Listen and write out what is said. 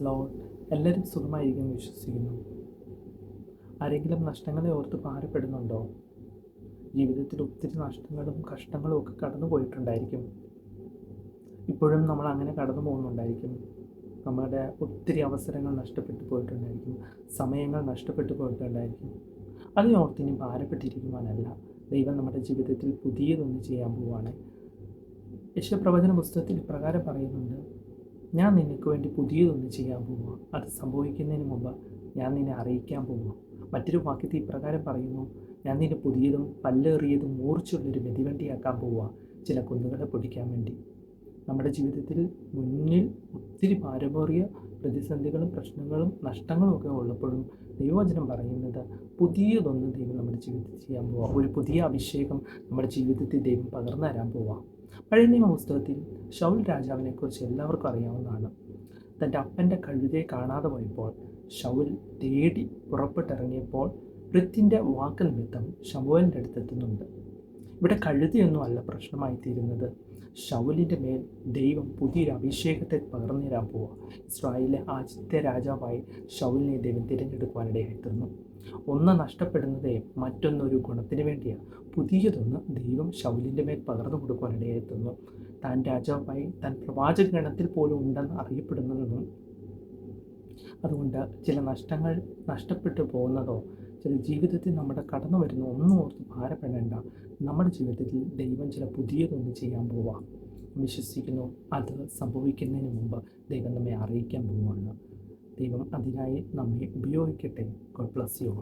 Lord. എല്ലാവരും സുഖമായിരിക്കുമെന്ന് വിശ്വസിക്കുന്നു. ആരെങ്കിലും നഷ്ടങ്ങളെ ഓർത്ത് ഭാരപ്പെടുന്നുണ്ടോ? ജീവിതത്തിൽ ഒത്തിരി നഷ്ടങ്ങളും കഷ്ടങ്ങളും ഒക്കെ കടന്നു പോയിട്ടുണ്ടായിരിക്കും. ഇപ്പോഴും നമ്മൾ അങ്ങനെ കടന്നു പോകുന്നുണ്ടായിരിക്കും. നമ്മുടെ ഒത്തിരി അവസരങ്ങൾ നഷ്ടപ്പെട്ടു പോയിട്ടുണ്ടായിരിക്കും. സമയങ്ങൾ നഷ്ടപ്പെട്ടു പോയിട്ടുണ്ടായിരിക്കും. അതിനോർത്ത് ഇനി ഭാരപ്പെട്ടിരിക്കുവാനല്ല, ദൈവം നമ്മുടെ ജീവിതത്തിൽ പുതിയതൊന്ന് ചെയ്യാൻ പോവുകയാണ്. യശയ്യാപ്രവചന പുസ്തകത്തിൽ ഇപ്രകാരം പറയുന്നുണ്ട്: ഞാൻ നിനക്ക് വേണ്ടി പുതിയതൊന്ന് ചെയ്യാൻ പോവുക. അത് സംഭവിക്കുന്നതിന് മുമ്പ് ഞാൻ നിന്നെ അറിയിക്കാൻ പോവുക. മറ്റൊരു വാക്യത്തിൽ ഇപ്രകാരം പറയുന്നു: ഞാൻ നിന്നെ പുതിയതും പല്ലേറിയതും മൂർച്ചയുള്ളൊരു മെതിവണ്ടിയാക്കാൻ പോവുക, ചില കുന്നുകളെ പൊടിക്കാൻ വേണ്ടി. നമ്മുടെ ജീവിതത്തിൽ മുന്നിൽ ഒത്തിരി ഭാരമേറിയ പ്രതിസന്ധികളും പ്രശ്നങ്ങളും നഷ്ടങ്ങളും ഒക്കെ ഉള്ളപ്പോഴും ദൈവവചനം പറയുന്നത് പുതിയതൊന്നും ദൈവം നമ്മുടെ ജീവിതത്തിൽ ചെയ്യാൻ പോവുക. ഒരു പുതിയ അഭിഷേകം നമ്മുടെ ജീവിതത്തിൽ ദൈവം പകർന്നു തരാൻ പോവുക. പഴയ നിയമ പുസ്തകത്തിൽ ശൗൽ രാജാവിനെക്കുറിച്ച് എല്ലാവർക്കും അറിയാവുന്നതാണ്. തൻ്റെ അപ്പൻ്റെ കഴുതയെ കാണാതെ പോയപ്പോൾ ശൗൽ തേടി പുറപ്പെട്ടിറങ്ങിയപ്പോൾ വൃത്തിൻ്റെ വാക്ക് നിമിത്തം ശമൂവേലിൻ്റെ അടുത്തെത്തുന്നുണ്ട്. ഇവിടെ കഴുതയൊന്നും അല്ല പ്രശ്നമായിത്തീരുന്നത്. ശൗലിൻ്റെ മേൽ ദൈവം പുതിയൊരു അഭിഷേകത്തെ പകർന്നു തരാൻ പോവുക. ഇസ്രായേലിലെ ആദ്യത്തെ രാജാവായി ശൗലിനെ ദൈവം തിരഞ്ഞെടുക്കുവാനിടയായിത്തീർന്നു. ഒന്ന് നഷ്ടപ്പെടുന്നതേ മറ്റൊന്നൊരു ഗുണത്തിന് വേണ്ടിയാണ്. പുതിയതൊന്ന് ദൈവം ശൗലിൻ്റെ മേൽ പകർന്നു കൊടുക്കുവാനിടയായിത്തീർന്നു. താൻ രാജാവായി താൻ പ്രവാചക ഗണത്തിൽ പോലും ഉണ്ടെന്ന് അറിയപ്പെടുന്നതെന്നും, അതുകൊണ്ട് ചില നഷ്ടങ്ങൾ നഷ്ടപ്പെട്ടു പോകുന്നതോ ചില ജീവിതത്തിൽ നമ്മുടെ കടന്നു വരുന്ന ഒന്നും ഓർത്ത് ഭാരപ്പെടേണ്ട. നമ്മുടെ ജീവിതത്തിൽ ദൈവം ചില പുതിയതൊന്നും ചെയ്യാൻ പോവുക. വിശ്വസിക്കുന്നു. അത് സംഭവിക്കുന്നതിന് മുമ്പ് ദൈവം നമ്മെ അറിയിക്കാൻ പോവുകയാണ്. ദൈവം അതിനായി നമ്മെ ഉപയോഗിക്കട്ടെ. God bless you.